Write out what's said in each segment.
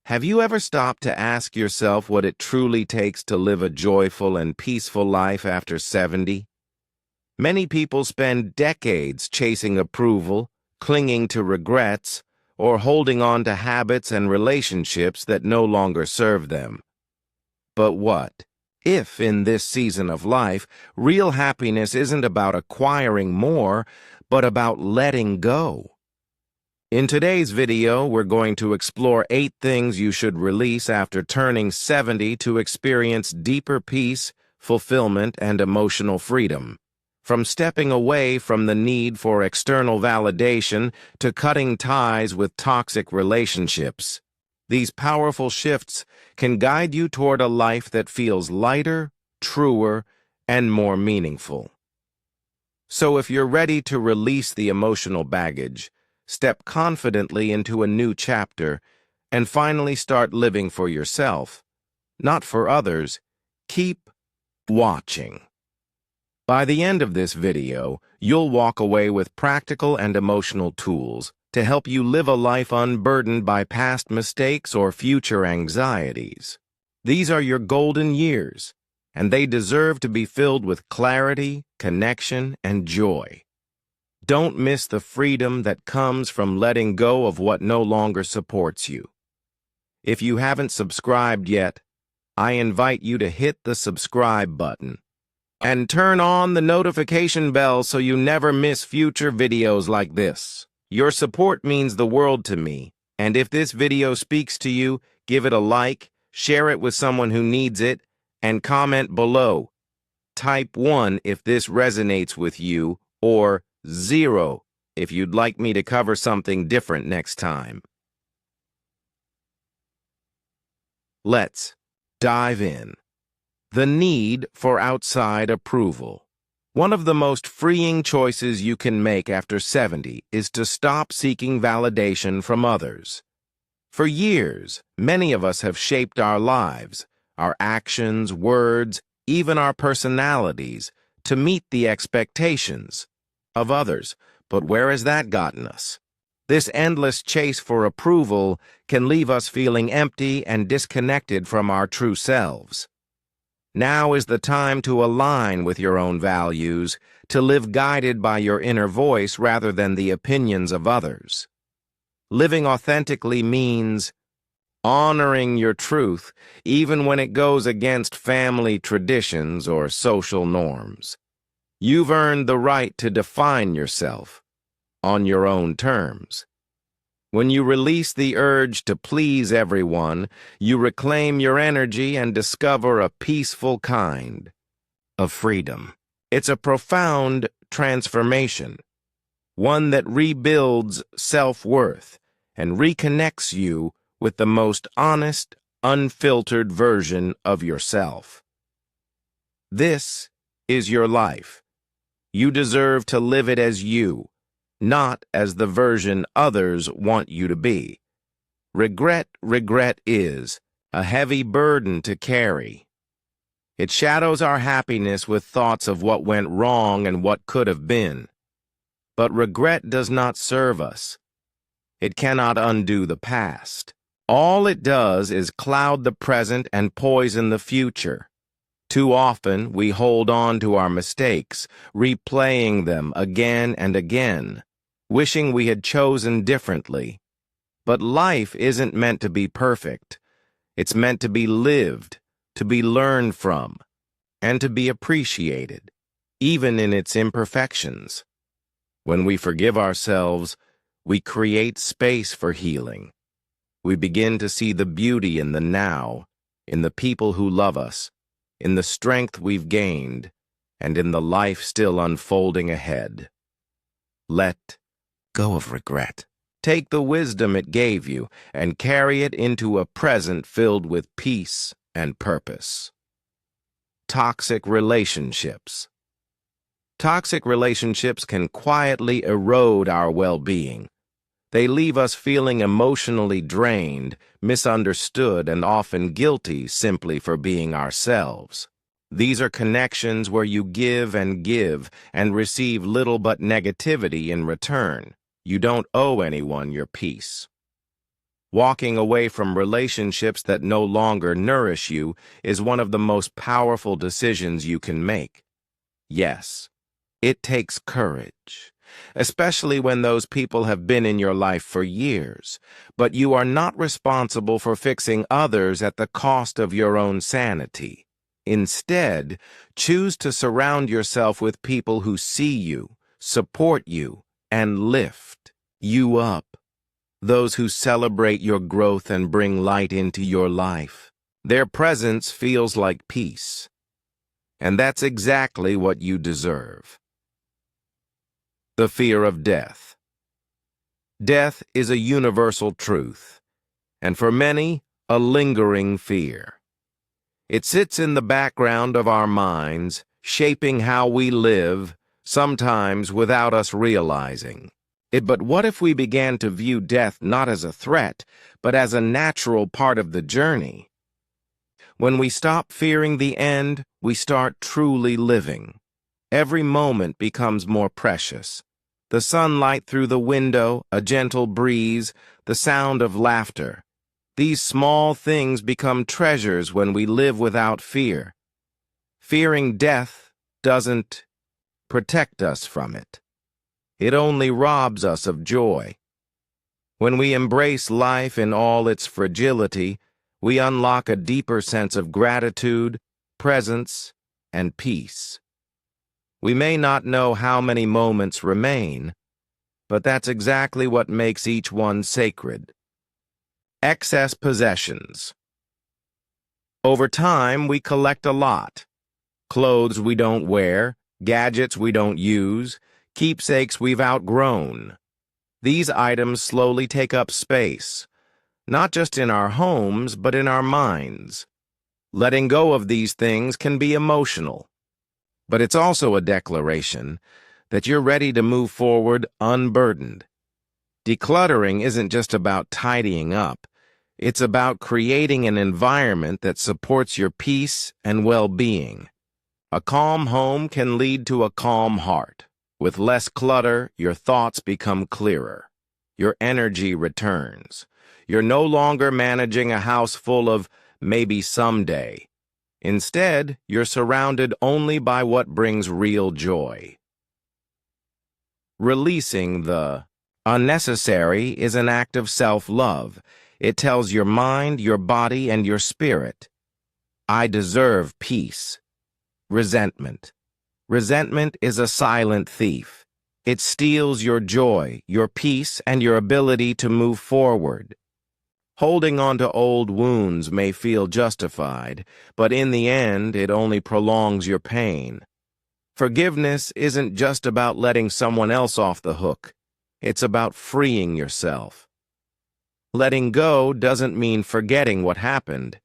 Have you ever stopped to ask yourself what it truly takes to live a joyful and peaceful life after 70? Many people spend decades chasing approval, clinging to regrets, or holding on to habits and relationships that no longer serve them. But what if, in this season of life, real happiness isn't about acquiring more, but about letting go? In today's video, we're going to explore 8 things you should release after turning 70 to experience deeper peace, fulfillment, and emotional freedom. From stepping away from the need for external validation to cutting ties with toxic relationships, these powerful shifts can guide you toward a life that feels lighter, truer, and more meaningful. So if you're ready to release the emotional baggage, step confidently into a new chapter, and finally start living for yourself, not for others, keep watching. By the end of this video, you'll walk away with practical and emotional tools to help you live a life unburdened by past mistakes or future anxieties. These are your golden years, and they deserve to be filled with clarity, connection, and joy. Don't miss the freedom that comes from letting go of what no longer supports you. If you haven't subscribed yet, I invite you to hit the subscribe button and turn on the notification bell so you never miss future videos like this. Your support means the world to me, and if this video speaks to you, give it a like, share it with someone who needs it, and comment below. Type 1 if this resonates with you, or 0 if you'd like me to cover something different next time. Let's dive in. The need for outside approval. One of the most freeing choices you can make after 70 is to stop seeking validation from others. For years, many of us have shaped our lives, our actions, words, even our personalities, to meet the expectations of others. But where has that gotten us? This endless chase for approval can leave us feeling empty and disconnected from our true selves. Now is the time to align with your own values, to live guided by your inner voice rather than the opinions of others. Living authentically means honoring your truth even when it goes against family traditions or social norms. You've earned the right to define yourself on your own terms. When you release the urge to please everyone, you reclaim your energy and discover a peaceful kind of freedom. It's a profound transformation, one that rebuilds self-worth and reconnects you with the most honest, unfiltered version of yourself. This is your life. You deserve to live it as you, not as the version others want you to be. Regret is a heavy burden to carry. It shadows our happiness with thoughts of what went wrong and what could have been. But regret does not serve us. It cannot undo the past. All it does is cloud the present and poison the future. Too often, we hold on to our mistakes, replaying them again and again, wishing we had chosen differently. But life isn't meant to be perfect. It's meant to be lived, to be learned from, and to be appreciated, even in its imperfections. When we forgive ourselves, we create space for healing. We begin to see the beauty in the now, in the people who love us, in the strength we've gained, and in the life still unfolding ahead. Let go of regret. Take the wisdom it gave you and carry it into a present filled with peace and purpose. Toxic relationships. Toxic relationships can quietly erode our well-being. They leave us feeling emotionally drained, misunderstood, and often guilty simply for being ourselves. These are connections where you give and receive little but negativity in return. You don't owe anyone your peace. Walking away from relationships that no longer nourish you is one of the most powerful decisions you can make. Yes, it takes courage, especially when those people have been in your life for years, but you are not responsible for fixing others at the cost of your own sanity. Instead, choose to surround yourself with people who see you, support you, and lift you up. Those who celebrate your growth and bring light into your life. Their presence feels like peace. And that's exactly what you deserve. The fear of death. Death is a universal truth, and for many, a lingering fear. It sits in the background of our minds, shaping how we live, sometimes without us realizing it. But what if we began to view death not as a threat, but as a natural part of the journey? When we stop fearing the end, we start truly living. Every moment becomes more precious. The sunlight through the window, a gentle breeze, the sound of laughter. These small things become treasures when we live without fear. Fearing death doesn't protect us from it. It only robs us of joy. When we embrace life in all its fragility, we unlock a deeper sense of gratitude, presence, and peace. We may not know how many moments remain, but that's exactly what makes each one sacred. Excess possessions. Over time, we collect a lot. Clothes we don't wear, gadgets we don't use, keepsakes we've outgrown. These items slowly take up space, not just in our homes, but in our minds. Letting go of these things can be emotional, but it's also a declaration that you're ready to move forward unburdened. Decluttering isn't just about tidying up. It's about creating an environment that supports your peace and well-being. A calm home can lead to a calm heart. With less clutter, your thoughts become clearer. Your energy returns. You're no longer managing a house full of maybe someday. Instead, you're surrounded only by what brings real joy. Releasing the unnecessary is an act of self-love. It tells your mind, your body, and your spirit, I deserve peace. Resentment. Resentment is a silent thief. It steals your joy, your peace, and your ability to move forward. Holding on to old wounds may feel justified, but in the end, it only prolongs your pain. Forgiveness isn't just about letting someone else off the hook. It's about freeing yourself. Letting go doesn't mean forgetting what happened.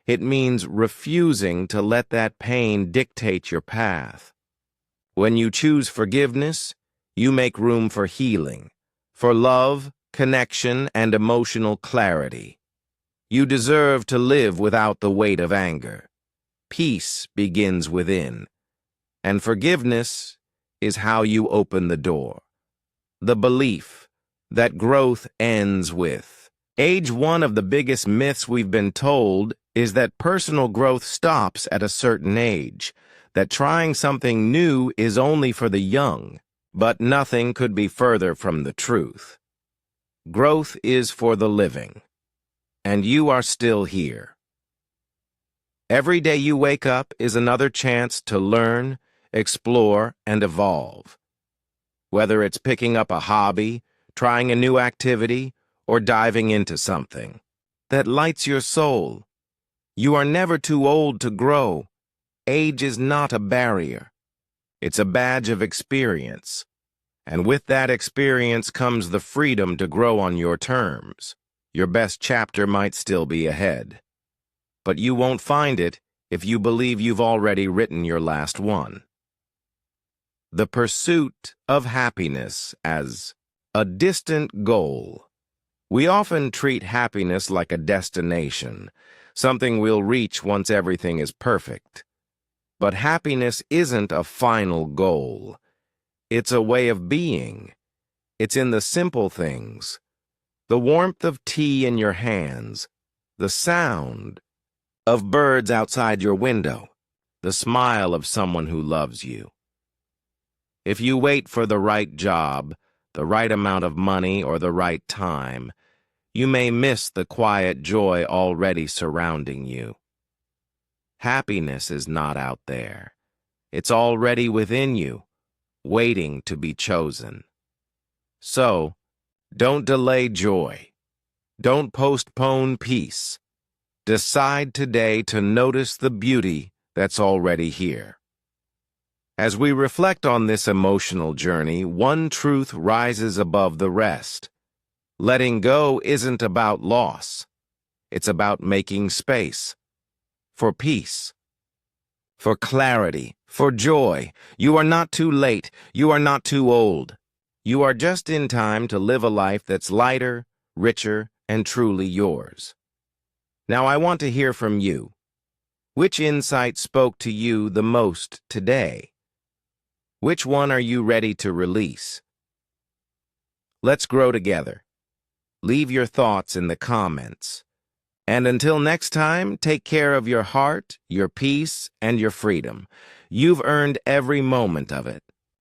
It means refusing to let that pain dictate your path. When you choose forgiveness, you make room for healing, for love, connection, and emotional clarity. You deserve to live without the weight of anger. Peace begins within, and forgiveness is how you open the door. The belief that growth ends with age. One of the biggest myths we've been told is that personal growth stops at a certain age, that trying something new is only for the young, but nothing could be further from the truth. Growth is for the living, and you are still here. Every day you wake up is another chance to learn, explore, and evolve. Whether it's picking up a hobby, trying a new activity, or diving into something that lights your soul, you are never too old to grow. Age is not a barrier. It's a badge of experience. And with that experience comes the freedom to grow on your terms. Your best chapter might still be ahead, but you won't find it if you believe you've already written your last one. The pursuit of happiness as a distant goal. We often treat happiness like a destination, something we'll reach once everything is perfect. But happiness isn't a final goal. It's a way of being. It's in the simple things, The warmth of tea in your hands, the sound of birds outside your window, the smile of someone who loves you. If you wait for the right job, the right amount of money, or the right time, you may miss the quiet joy already surrounding you. Happiness is not out there. It's already within you, waiting to be chosen. So, don't delay joy. Don't postpone peace. Decide today to notice the beauty that's already here. As we reflect on this emotional journey, one truth rises above the rest. Letting go isn't about loss. It's about making space. For peace. For clarity. For joy. You are not too late. You are not too old. You are just in time to live a life that's lighter, richer, and truly yours. Now I want to hear from you. Which insight spoke to you the most today? Which one are you ready to release? Let's grow together. Leave your thoughts in the comments. And until next time, take care of your heart, your peace, and your freedom. You've earned every moment of it.